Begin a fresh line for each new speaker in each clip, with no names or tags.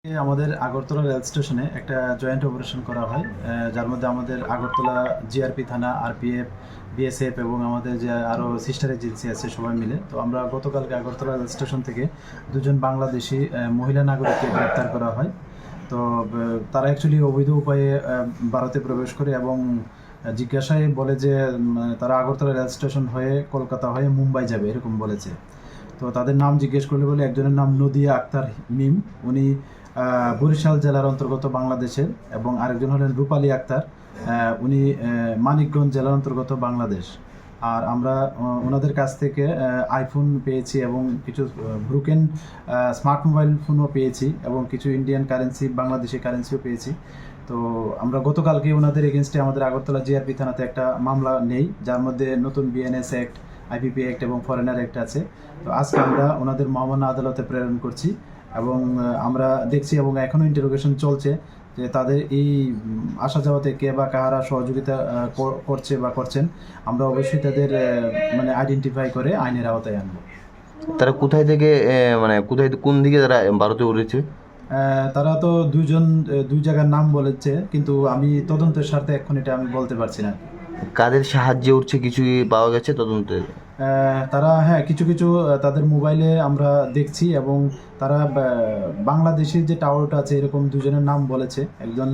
আমাদের আগরতলা রেল স্টেশনে একটা জয়েন্ট অপারেশন করা হয়, যার মধ্যে আমাদের আগরতলা জিআরপি থানা, আরপিএফ, বিএসএফ এবং আমাদের যে আরও সিস্টার এজেন্সি আছে সবাই মিলে। তো আমরা গতকালকে আগরতলা রেল স্টেশন থেকে দুজন বাংলাদেশি মহিলা নাগরিককে গ্রেপ্তার করা হয়। তো তারা অ্যাকচুয়ালি অবৈধ উপায়ে ভারতে প্রবেশ করে এবং জিজ্ঞাসায় বলে যে তারা আগরতলা রেল স্টেশন হয়ে কলকাতা হয়ে মুম্বাই যাবে এরকম বলেছে। তো তাদের নাম জিজ্ঞেস করলে বলে একজনের নাম নদিয়া আক্তার মিম, উনি বরিশাল জেলার অন্তর্গত বাংলাদেশের, এবং আরেকজন হলেন রূপালী আক্তার, উনি মানিকগঞ্জ জেলার অন্তর্গত বাংলাদেশ। আর আমরা ওনাদের কাছ থেকে আইফোন পেয়েছি এবং কিছু ব্রুকেন স্মার্ট মোবাইল ফোনও পেয়েছি এবং কিছু ইন্ডিয়ান কারেন্সি, বাংলাদেশি কারেন্সিও পেয়েছি। তো আমরা গতকালকে ওনাদের এগেনস্টে আমাদের আগরতলা জিআরপি থানাতে একটা মামলা নেই, যার মধ্যে নতুন বিএনএস অ্যাক্ট, আইপিপি অ্যাক্ট এবং ফরেনার অ্যাক্ট আছে। তো আজকে আমরা ওনাদের মহামান্য আদালতে প্রেরণ করছি এবং আমরা দেখছি এবং এখনও ইন্টারোগেশন চলছে যে তাদের এই আসা যাওয়াতে কে বা কাহারা সহযোগিতা করছে বা করছেন। আমরা অবশ্যই তাদের মানে আইডেন্টিফাই করে আইনের আওতায় আনবো।
তারা কোথায় থেকে কোথায় কোন দিকে তারা ভারতে উঠেছে?
তারা তো দুই জায়গার নাম বলেছে, কিন্তু আমি তদন্তের স্বার্থে এখন এটা আমি বলতে পারছি না।
কাদের সাহায্যে উঠছে কিছু পাওয়া গেছে তদন্তে?
তারা কিছু কিছু তাদের মোবাইলে আমরা দেখছি এবং তারা বাংলাদেশের যে টাওয়ারটা আছে এরকম দুজনের নাম বলেছে, একজন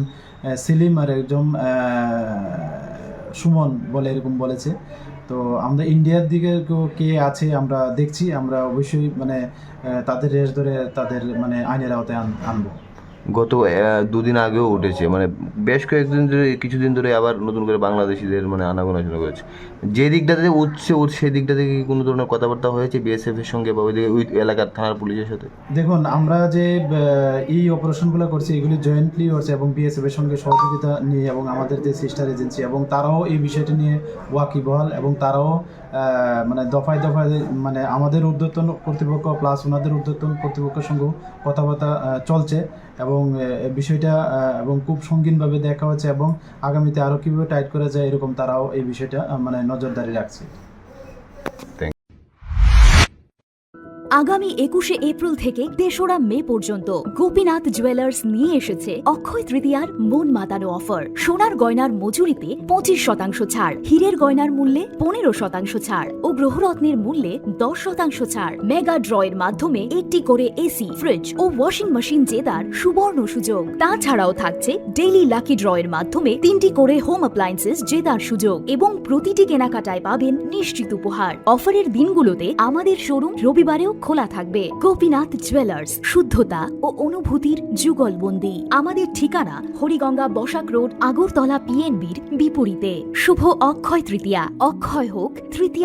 সেলিম আর একজন সুমন বলে এরকম বলেছে। তো আমরা ইন্ডিয়ার দিকে কে আছে আমরা দেখছি, আমরা অবশ্যই তাদের রেস ধরে তাদের আইনের আওতায় আনবো।
গত দুদিন আগেও উঠেছে, বেশ কয়েকদিন ধরে, কিছুদিন ধরে আবার নতুন করে বাংলাদেশিদের আনাগোনা শুরু করেছে। যে দিকটাতে উঠছে সেই দিকটা থেকে কোনো ধরনের কথাবার্তা হয়েছে বিএসএফ এর সঙ্গে বা ওই এলাকার থানার পুলিশের সাথে?
দেখুন, আমরা যে এই অপারেশনগুলো করছি এগুলি জয়েন্টলি হচ্ছে এবং বিএসএফ এর সঙ্গে সহযোগিতা নিয়ে এবং আমাদের যে সিস্টার এজেন্সি এবং তারাও এই বিষয়টি নিয়ে ওয়াকিবহাল এবং তারাও দফায় দফায় আমাদের ঊর্ধ্বতন কর্তৃপক্ষ প্লাস ওনাদের ঊর্ধ্বতন কর্তৃপক্ষের সঙ্গে কথাবার্তা চলছে এবং বিষয়টা এবং খুব সঙ্গীনভাবে দেখা হচ্ছে এবং আগামীতে আরও কীভাবে টাইট করা যায় এরকম তারাও এই বিষয়টা নজরদারি রাখছে।
আগামী 21শে এপ্রিল থেকে 3রা মে পর্যন্ত গোপীনাথ জুয়েলার্স নিয়ে এসেছে অক্ষয় তৃতীয়ার মন মাতানো অফার। সোনার গয়নার মজুরিতে 25% ছাড়, হীরের গয়নার মূল্যে 15% ছাড় ও গ্রহরত্নের মূল্যে 10% ছাড়। মেগা ড্রয়ের মাধ্যমে একটি করে এসি, ফ্রিজ ও ওয়াশিং মেশিন জেতার সুবর্ণ সুযোগ। তাছাড়াও থাকছে ডেইলি লাকি ড্রয়ের মাধ্যমে 3টি করে হোম অ্যাপ্লায়েন্সেস জেতার সুযোগ এবং প্রতিটি কেনাকাটায় পাবেন নিশ্চিত উপহার। অফারের দিনগুলোতে আমাদের শোরুম রবিবারেও খোলা থাকবে। গোপীনাথ জুয়েলার্স, শুদ্ধতা ও অনুভূতির যুগলবন্দি। আমাদের ঠিকানা হরিগঙ্গা বসাক রোড, আগরতলা পিএনবির বিপরীতে। শুভ অক্ষয় তৃতীয়া। অক্ষয় হোক তৃতীয়া।